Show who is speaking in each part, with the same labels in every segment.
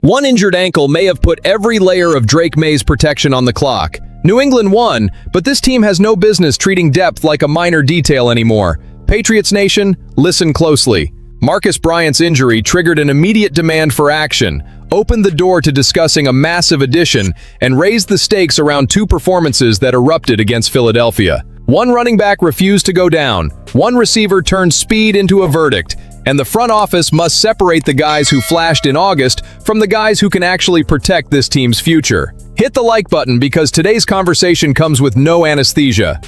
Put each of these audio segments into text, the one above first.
Speaker 1: One injured ankle may have put every layer of Drake Maye's protection on the clock. New England won, but this team has no business treating depth like a minor detail anymore. Patriots Nation, listen closely. Marcus Bryant's injury triggered an immediate demand for action, opened the door to discussing a massive addition, and raised the stakes around two performances that erupted against Philadelphia. One running back refused to go down, one receiver turned speed into a verdict, and the front office must separate the guys who flashed in August from the guys who can actually protect this team's future. Hit the like button because today's conversation comes with no anesthesia.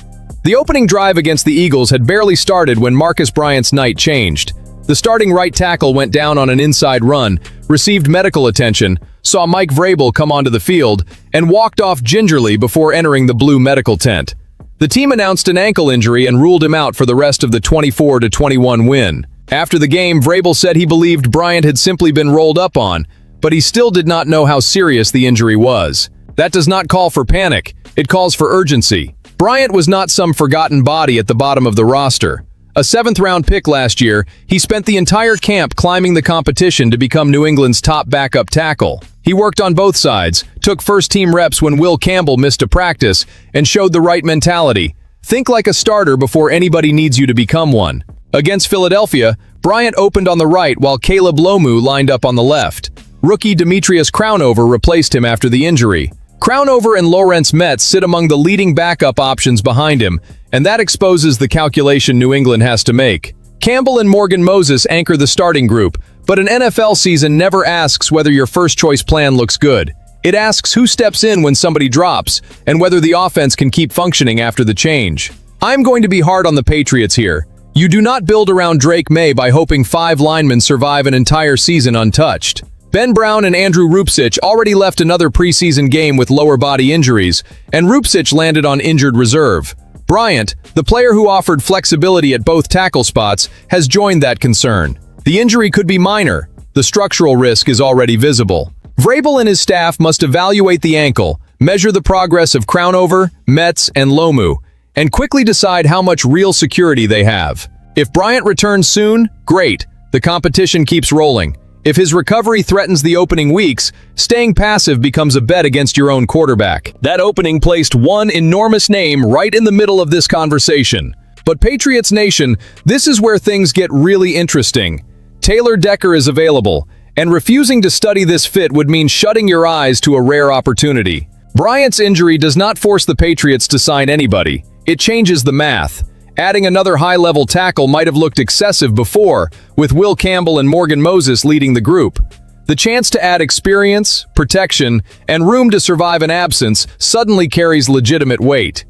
Speaker 1: The opening drive against the Eagles had barely started when Marcus Bryant's night changed. The starting right tackle went down on an inside run, received medical attention, saw Mike Vrabel come onto the field, and walked off gingerly before entering the blue medical tent. The team announced an ankle injury and ruled him out for the rest of the 24-21 win. After the game, Vrabel said he believed Bryant had simply been rolled up on, but he still did not know how serious the injury was. That does not call for panic, it calls for urgency. Bryant was not some forgotten body at the bottom of the roster. A 7th-round pick last year, he spent the entire camp climbing the competition to become New England's top backup tackle. He worked on both sides, took first-team reps when Will Campbell missed a practice, and showed the right mentality. Think like a starter before anybody needs you to become one. Against Philadelphia, Bryant opened on the right while Caleb Lomu lined up on the left. Rookie Demetrius Crownover replaced him after the injury. Crownover and Lawrence Metz sit among the leading backup options behind him, and that exposes the calculation New England has to make. Campbell and Morgan Moses anchor the starting group, but an NFL season never asks whether your first-choice plan looks good. It asks who steps in when somebody drops, and whether the offense can keep functioning after the change. I'm going to be hard on the Patriots here. You do not build around Drake Maye by hoping 5 linemen survive an entire season untouched. Ben Brown and Andrew Rupcich already left another preseason game with lower body injuries, and Rupcich landed on injured reserve. Bryant, the player who offered flexibility at both tackle spots, has joined that concern. The injury could be minor. The structural risk is already visible. Vrabel and his staff must evaluate the ankle, measure the progress of Crownover, Metz, and Lomu, and quickly decide how much real security they have. If Bryant returns soon, great. The competition keeps rolling. If his recovery threatens the opening weeks, staying passive becomes a bet against your own quarterback. That opening placed one enormous name right in the middle of this conversation. But Patriots Nation, this is where things get really interesting. Taylor Decker is available, and refusing to study this fit would mean shutting your eyes to a rare opportunity. Bryant's injury does not force the Patriots to sign anybody. It changes the math. Adding another high-level tackle might have looked excessive before, with Will Campbell and Morgan Moses leading the group. The chance to add experience, protection, and room to survive an absence suddenly carries legitimate weight.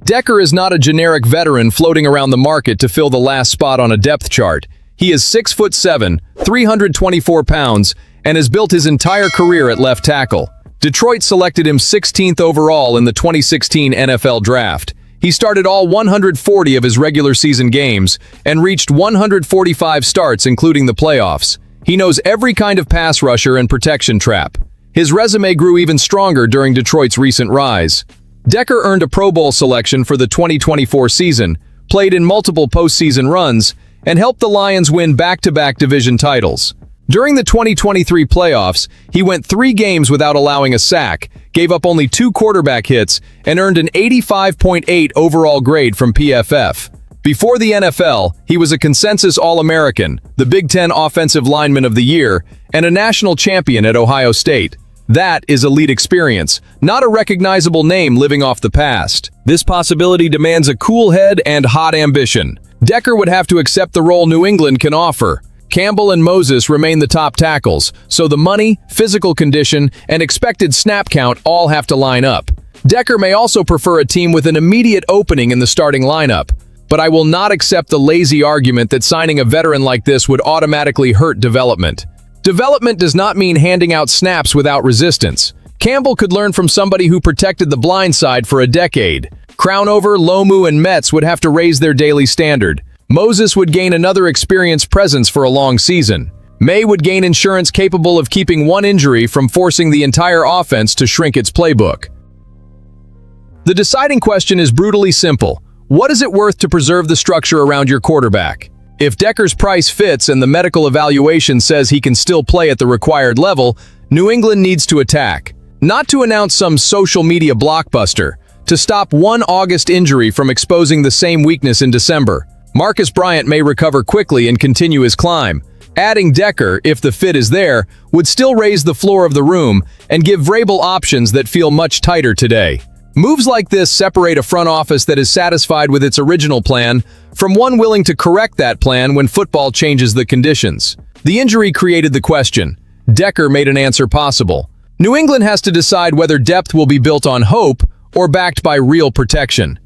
Speaker 1: Decker is not a generic veteran floating around the market to fill the last spot on a depth chart. He is 6'7", 324 pounds, and has built his entire career at left tackle. Detroit selected him 16th overall in the 2016 NFL Draft. He started all 140 of his regular season games and reached 145 starts including the playoffs. He knows every kind of pass rusher and protection trap. His resume grew even stronger during Detroit's recent rise. Decker earned a Pro Bowl selection for the 2024 season, played in multiple postseason runs, and helped the Lions win back-to-back division titles. During the 2023 playoffs, he went 3 games without allowing a sack, gave up only 2 quarterback hits, and earned an 85.8 overall grade from PFF. Before the NFL, he was a consensus All-American, the Big Ten Offensive Lineman of the Year, and a national champion at Ohio State. That is elite experience, not a recognizable name living off the past. This possibility demands a cool head and hot ambition. Decker would have to accept the role New England can offer. Campbell and Moses remain the top tackles, so the money, physical condition, and expected snap count all have to line up. Decker may also prefer a team with an immediate opening in the starting lineup, but I will not accept the lazy argument that signing a veteran like this would automatically hurt development. Development does not mean handing out snaps without resistance. Campbell could learn from somebody who protected the blind side for a decade. Crownover, Lomu, and Metz would have to raise their daily standard. Moses would gain another experienced presence for a long season. Maye would gain insurance capable of keeping one injury from forcing the entire offense to shrink its playbook. The deciding question is brutally simple. What is it worth to preserve the structure around your quarterback? If Decker's price fits and the medical evaluation says he can still play at the required level, New England needs to attack. Not to announce some social media blockbuster, to stop one August injury from exposing the same weakness in December. Marcus Bryant may recover quickly and continue his climb. Adding Decker, if the fit is there, would still raise the floor of the room and give Vrabel options that feel much tighter today. Moves like this separate a front office that is satisfied with its original plan from one willing to correct that plan when football changes the conditions. The injury created the question. Decker made an answer possible. New England has to decide whether depth will be built on hope or backed by real protection.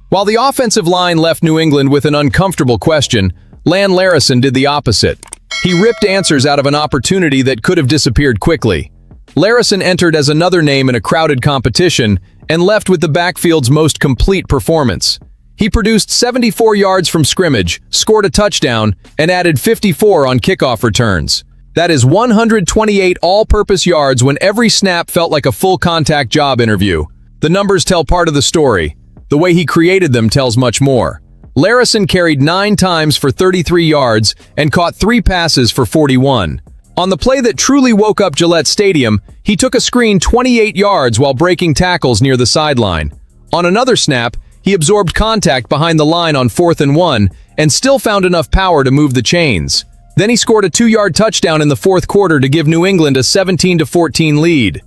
Speaker 1: While the offensive line left New England with an uncomfortable question, Lan Larison did the opposite. He ripped answers out of an opportunity that could have disappeared quickly. Larison entered as another name in a crowded competition and left with the backfield's most complete performance. He produced 74 yards from scrimmage, scored a touchdown, and added 54 on kickoff returns. That is 128 all-purpose yards when every snap felt like a full-contact job interview. The numbers tell part of the story. The way he created them tells much more. Larison carried 9 times for 33 yards and caught 3 passes for 41. On the play that truly woke up Gillette Stadium, he took a screen 28 yards while breaking tackles near the sideline. On another snap, he absorbed contact behind the line on 4th and 1 and still found enough power to move the chains. Then he scored a 2-yard touchdown in the 4th quarter to give New England a 17-14 lead.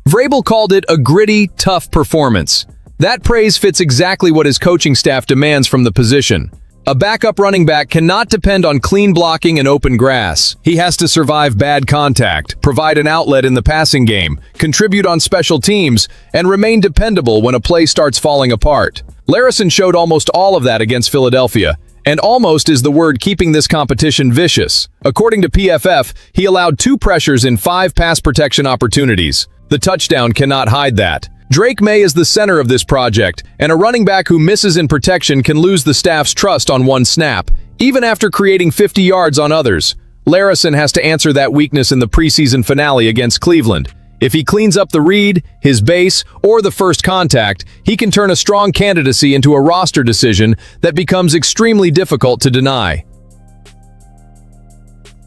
Speaker 1: Vrabel called it a gritty, tough performance. That praise fits exactly what his coaching staff demands from the position. A backup running back cannot depend on clean blocking and open grass. He has to survive bad contact, provide an outlet in the passing game, contribute on special teams, and remain dependable when a play starts falling apart. Larison showed almost all of that against Philadelphia, and almost is the word keeping this competition vicious. According to PFF, he allowed 2 pressures in 5 pass protection opportunities. The touchdown cannot hide that. Drake Maye is the center of this project, and a running back who misses in protection can lose the staff's trust on one snap, even after creating 50 yards on others. Larison has to answer that weakness in the preseason finale against Cleveland. If he cleans up the read, his base, or the first contact, he can turn a strong candidacy into a roster decision that becomes extremely difficult to deny.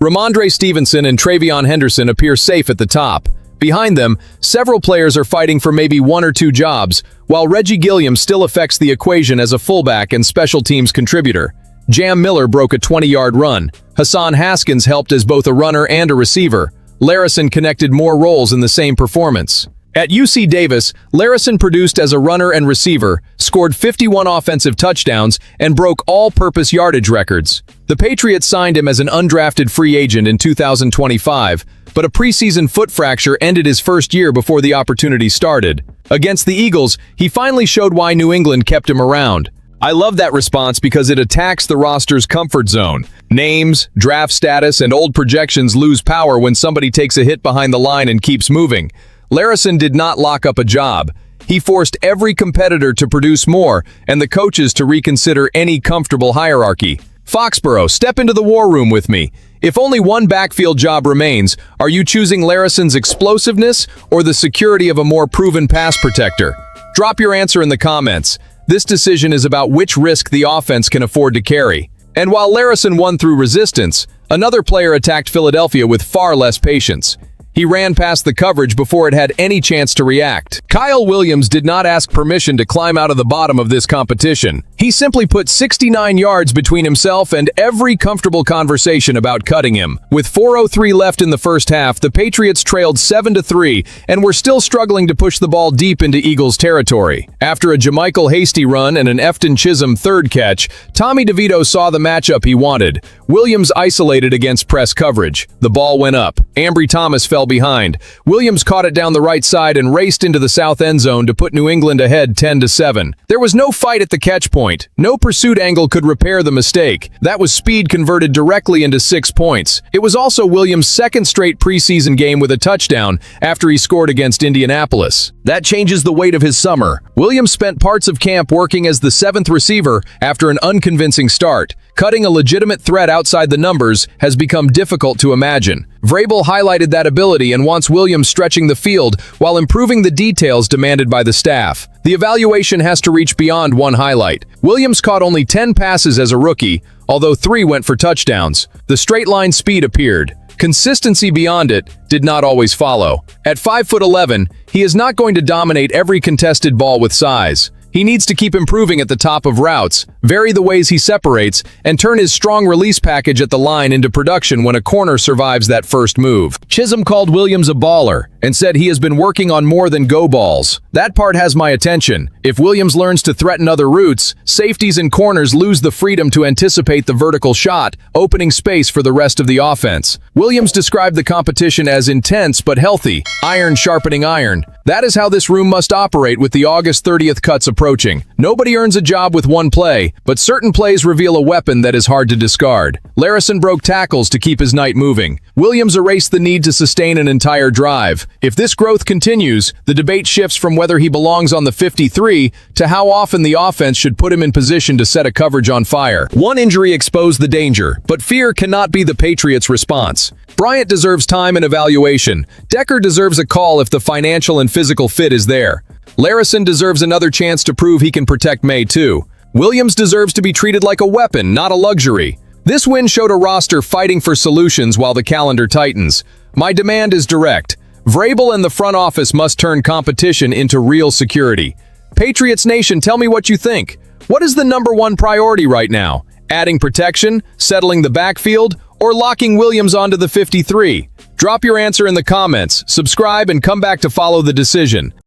Speaker 1: Ramondre Stevenson and Travion Henderson appear safe at the top. Behind them, several players are fighting for maybe 1 or 2 jobs, while Reggie Gilliam still affects the equation as a fullback and special teams contributor. Jam Miller broke a 20-yard run. Hassan Haskins helped as both a runner and a receiver. Larison connected more roles in the same performance. At UC Davis, Larison produced as a runner and receiver, scored 51 offensive touchdowns, and broke all-purpose yardage records. The Patriots signed him as an undrafted free agent in 2025, but a preseason foot fracture ended his first year before the opportunity started. Against the Eagles, he finally showed why New England kept him around. I love that response because it attacks the roster's comfort zone. Names, draft status, and old projections lose power when somebody takes a hit behind the line and keeps moving. Larison did not lock up a job. He forced every competitor to produce more and the coaches to reconsider any comfortable hierarchy. Foxborough, step into the war room with me. If only one backfield job remains, are you choosing Larison's explosiveness or the security of a more proven pass protector? Drop your answer in the comments. This decision is about which risk the offense can afford to carry. And while Larison won through resistance, another player attacked Philadelphia with far less patience. He ran past the coverage before it had any chance to react. Kyle Williams did not ask permission to climb out of the bottom of this competition. He simply put 69 yards between himself and every comfortable conversation about cutting him. With 4:03 left in the first half, the Patriots trailed 7-3 and were still struggling to push the ball deep into Eagles territory. After a Jermichael Hasty run and an Efton Chisholm third catch, Tommy DeVito saw the matchup he wanted. Williams isolated against press coverage. The ball went up. Ambry Thomas fell behind. Williams caught it down the right side and raced into the south end zone to put New England ahead 10-7. There was no fight at the catch point. No pursuit angle could repair the mistake. That was speed converted directly into 6 points. It was also Williams' second straight preseason game with a touchdown after he scored against Indianapolis. That changes the weight of his summer. Williams spent parts of camp working as the 7th receiver after an unconvincing start. Cutting a legitimate threat outside the numbers has become difficult to imagine. Vrabel highlighted that ability and wants Williams stretching the field while improving the details demanded by the staff. The evaluation has to reach beyond one highlight. Williams caught only 10 passes as a rookie, although 3 went for touchdowns. The straight-line speed appeared. Consistency beyond it did not always follow. At 5'11", he is not going to dominate every contested ball with size. He needs to keep improving at the top of routes, vary the ways he separates, and turn his strong release package at the line into production when a corner survives that first move. Chisholm called Williams a baller and said he has been working on more than go balls. That part has my attention. If Williams learns to threaten other routes, safeties and corners lose the freedom to anticipate the vertical shot, opening space for the rest of the offense. Williams described the competition as intense but healthy, iron sharpening iron. That is how this room must operate with the August 30th cuts approaching. Nobody earns a job with one play, but certain plays reveal a weapon that is hard to discard. Larison broke tackles to keep his night moving. Williams erased the need to sustain an entire drive. If this growth continues, the debate shifts from whether he belongs on the 53 to how often the offense should put him in position to set a coverage on fire. One injury exposed the danger, but fear cannot be the Patriots' response. Bryant deserves time and evaluation. Decker deserves a call if the financial and physical fit is there. Larison deserves another chance to prove he can protect Maye too. Williams deserves to be treated like a weapon, not a luxury. This win showed a roster fighting for solutions while the calendar tightens. My demand is direct. Vrabel and the front office must turn competition into real security. Patriots Nation, tell me what you think. What is the #1 priority right now? Adding protection, settling the backfield, or locking Williams onto the 53? Drop your answer in the comments, subscribe, and come back to follow the decision.